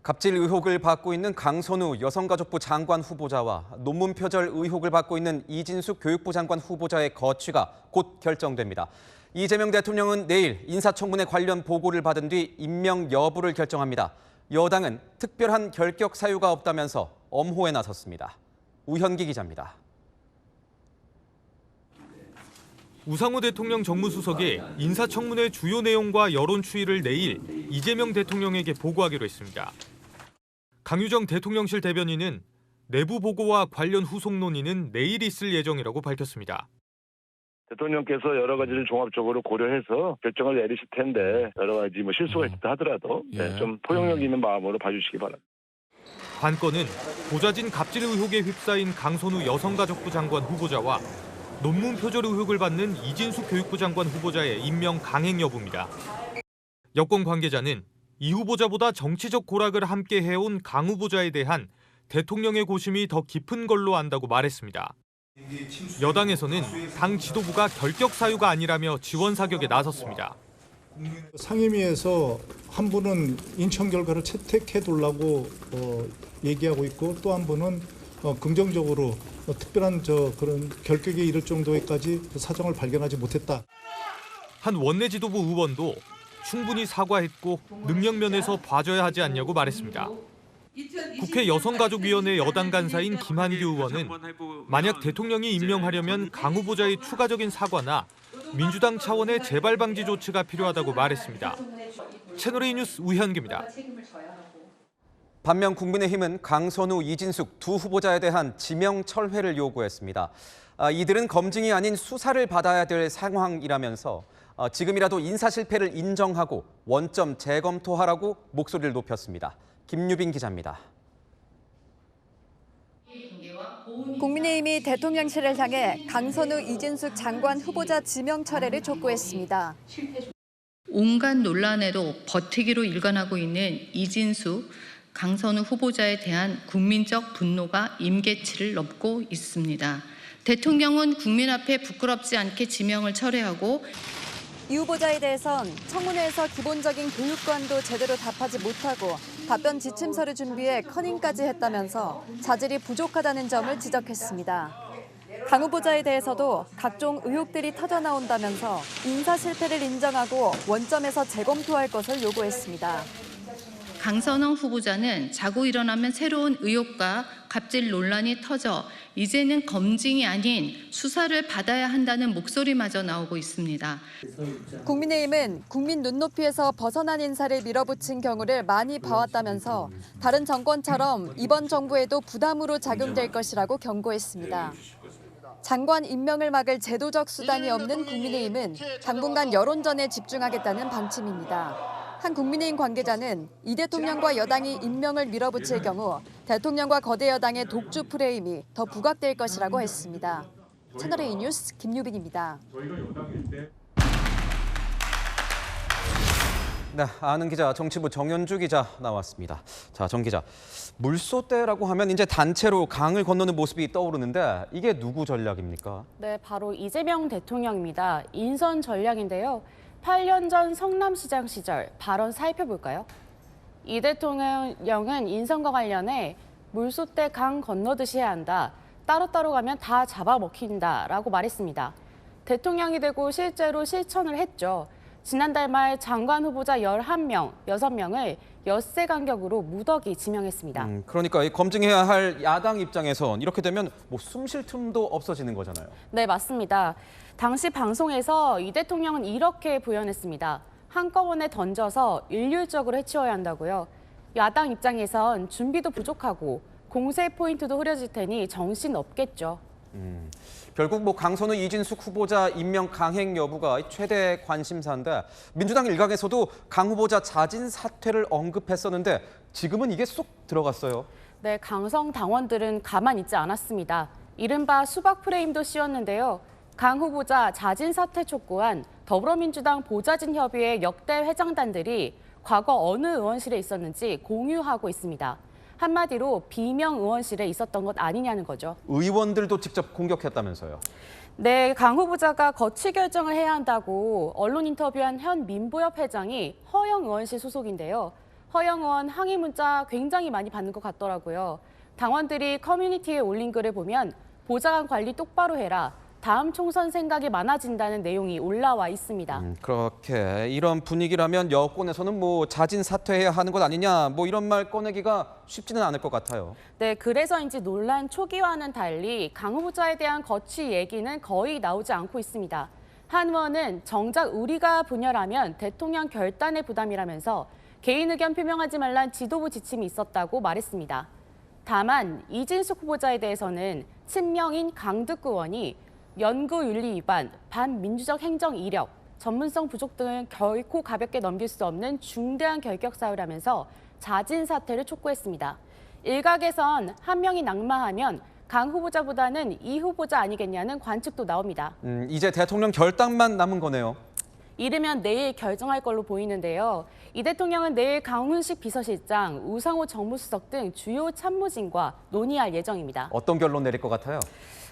갑질 의혹을 받고 있는 강선우 여성가족부 장관 후보자와 논문 표절 의혹을 받고 있는 이진숙 교육부 장관 후보자의 거취가 곧 결정됩니다. 이재명 대통령은 내일 인사청문회 관련 보고를 받은 뒤 임명 여부를 결정합니다. 여당은 특별한 결격 사유가 없다면서 엄호에 나섰습니다. 우현기 기자입니다. 우상호 대통령 정무수석이 인사청문회 주요 내용과 여론 추이를 내일 이재명 대통령에게 보고하기로 했습니다. 강유정 대통령실 대변인은 내부 보고와 관련 후속 논의는 내일 있을 예정이라고 밝혔습니다. 대통령께서 여러 가지를 종합적으로 고려해서 결정을 내리실 텐데 여러 가지 실수가 있다 하더라도 좀 포용력 있는 마음으로 봐주시기 바랍니다. 관건은 보좌진 갑질 의혹에 휩싸인 강선우 여성가족부 장관 후보자와 논문 표절 의혹을 받는 이진숙 교육부 장관 후보자의 임명 강행 여부입니다. 여권 관계자는 이 후보자보다 정치적 고락을 함께 해온 강 후보자에 대한 대통령의 고심이 더 깊은 걸로 안다고 말했습니다. 여당에서는 당 지도부가 결격 사유가 아니라며 지원 사격에 나섰습니다. 상임위에서 한 분은 인천 결과를 채택해두려고 얘기하고 있고 또 한 분은 긍정적으로 특별한 그런 결격에 이를 정도에까지 사정을 발견하지 못했다. 한 원내 지도부 의원도 충분히 사과했고 능력면에서 봐줘야 하지 않냐고 말했습니다. 국회 여성가족위원회 여당 간사인 김한규 의원은 만약 대통령이 임명하려면 강 후보자의 추가적인 사과나 민주당 차원의 재발 방지 조치가 필요하다고 말했습니다. 채널A 뉴스 우현기입니다. 반면 국민의힘은 강선우, 이진숙 두 후보자에 대한 지명 철회를 요구했습니다. 이들은 검증이 아닌 수사를 받아야 될 상황이라면서 지금이라도 인사 실패를 인정하고 원점 재검토하라고 목소리를 높였습니다. 김유빈 기자입니다. 국민의힘이 대통령실을 향해 강선우, 이진숙 장관 후보자 지명 철회를 촉구했습니다. 온갖 논란에도 버티기로 일관하고 있는 이진숙, 강선우 후보자에 대한 국민적 분노가 임계치를 넘고 있습니다. 대통령은 국민 앞에 부끄럽지 않게 지명을 철회하고 이 후보자에 대해선 청문회에서 기본적인 교육관도 제대로 답하지 못하고 답변 지침서를 준비해 커닝까지 했다면서 자질이 부족하다는 점을 지적했습니다. 강 후보자에 대해서도 각종 의혹들이 터져나온다면서 인사 실패를 인정하고 원점에서 재검토할 것을 요구했습니다. 강선우 후보자는 자고 일어나면 새로운 의혹과 갑질 논란이 터져 이제는 검증이 아닌 수사를 받아야 한다는 목소리마저 나오고 있습니다. 국민의힘은 국민 눈높이에서 벗어난 인사를 밀어붙인 경우를 많이 봐왔다면서 다른 정권처럼 이번 정부에도 부담으로 작용될 것이라고 경고했습니다. 장관 임명을 막을 제도적 수단이 없는 국민의힘은 당분간 여론전에 집중하겠다는 방침입니다. 한 국민의힘 관계자는 이 대통령과 여당이 임명을 밀어붙일 경우 대통령과 거대 여당의 독주 프레임이 더 부각될 것이라고 했습니다. 채널A 뉴스 김유빈입니다. 네, 아는 기자, 정치부 정연주 기자 나왔습니다. 자, 정 기자, 물소대라고 하면 이제 단체로 강을 건너는 모습이 떠오르는데 이게 누구 전략입니까? 네, 바로 이재명 대통령입니다. 인선 전략인데요. 8년 전 성남시장 시절 발언 살펴볼까요? 이 대통령은 인선과 관련해 물소대 강 건너듯이 해야 한다. 따로따로 가면 다 잡아먹힌다라고 말했습니다. 대통령이 되고 실제로 실천을 했죠. 지난달 말 장관 후보자 11명, 6명을 엿새 간격으로 무더기 지명했습니다. 그러니까 검증해야 할 야당 입장에선 이렇게 되면 숨 쉴 틈도 없어지는 거잖아요. 네, 맞습니다. 당시 방송에서 이 대통령은 이렇게 부연했습니다. 한꺼번에 던져서 일률적으로 해치워야 한다고요. 야당 입장에선 준비도 부족하고 공세 포인트도 흐려질 테니 정신 없겠죠. 결국 강선우, 이진숙 후보자 임명 강행 여부가 최대 관심사인데 민주당 일각에서도 강 후보자 자진 사퇴를 언급했었는데 지금은 이게 쏙 들어갔어요. 네, 강성 당원들은 가만 있지 않았습니다. 이른바 수박 프레임도 씌웠는데요. 강 후보자 자진 사퇴 촉구한 더불어민주당 보좌진 협의회 역대 회장단들이 과거 어느 의원실에 있었는지 공유하고 있습니다. 한마디로 비명 의원실에 있었던 것 아니냐는 거죠. 의원들도 직접 공격했다면서요. 네, 강 후보자가 거취 결정을 해야 한다고 언론 인터뷰한 현 민보협 회장이 허영 의원실 소속인데요. 허영 의원 항의 문자 굉장히 많이 받는 것 같더라고요. 당원들이 커뮤니티에 올린 글을 보면 보좌관 관리 똑바로 해라. 다음 총선 생각이 많아진다는 내용이 올라와 있습니다. 그렇게 이런 분위기라면 여권에서는 뭐 자진 사퇴해야 하는 것 아니냐 뭐 이런 말 꺼내기가 쉽지는 않을 것 같아요. 네, 그래서인지 논란 초기와는 달리 강 후보자에 대한 거취 얘기는 거의 나오지 않고 있습니다. 한 의원은 정작 우리가 분열하면 대통령 결단의 부담이라면서 개인 의견 표명하지 말란 지도부 지침이 있었다고 말했습니다. 다만 이진숙 후보자에 대해서는 친명인 강득구 의원이 연구윤리 위반, 반민주적 행정 이력, 전문성 부족 등을 결코 가볍게 넘길 수 없는 중대한 결격 사유라면서 자진 사퇴를 촉구했습니다. 일각에선 한 명이 낙마하면 강 후보자보다는 이 후보자 아니겠냐는 관측도 나옵니다. 이제 대통령 결단만 남은 거네요. 이르면 내일 결정할 걸로 보이는데요. 이 대통령은 내일 강훈식 비서실장, 우상호 정무수석 등 주요 참모진과 논의할 예정입니다. 어떤 결론 내릴 것 같아요?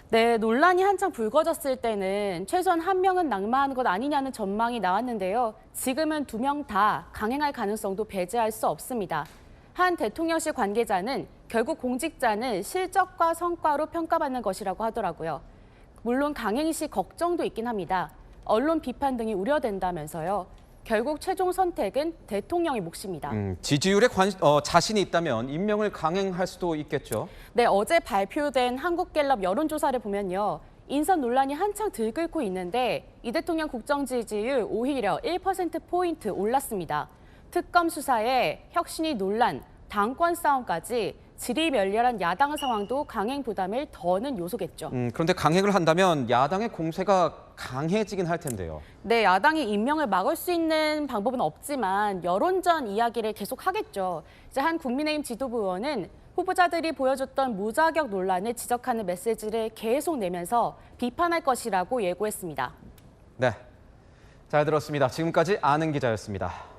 네, 논란이 한창 불거졌을 때는 최소한 한 명은 낙마하는 것 아니냐는 전망이 나왔는데요. 지금은 2명 다 강행할 가능성도 배제할 수 없습니다. 한 대통령실 관계자는 결국 공직자는 실적과 성과로 평가받는 것이라고 하더라고요. 물론 강행 시 걱정도 있긴 합니다. 언론 비판 등이 우려된다면서요. 결국 최종 선택은 대통령의 몫입니다. 지지율에 자신이 있다면 임명을 강행할 수도 있겠죠. 네, 어제 발표된 한국갤럽 여론조사를 보면요. 인선 논란이 한창 들끓고 있는데 이 대통령 국정 지지율 오히려 1%포인트 올랐습니다. 특검 수사에 혁신위 논란, 당권 싸움까지 질이 멸렬한 야당 상황도 강행 부담을 더는 요소겠죠. 그런데 강행을 한다면 야당의 공세가 강해지긴 할 텐데요. 네, 야당이 임명을 막을 수 있는 방법은 없지만 여론전 이야기를 계속 하겠죠. 이제 한 국민의힘 지도부 의원은 후보자들이 보여줬던 무자격 논란을 지적하는 메시지를 계속 내면서 비판할 것이라고 예고했습니다. 네, 잘 들었습니다. 지금까지 아는 기자였습니다.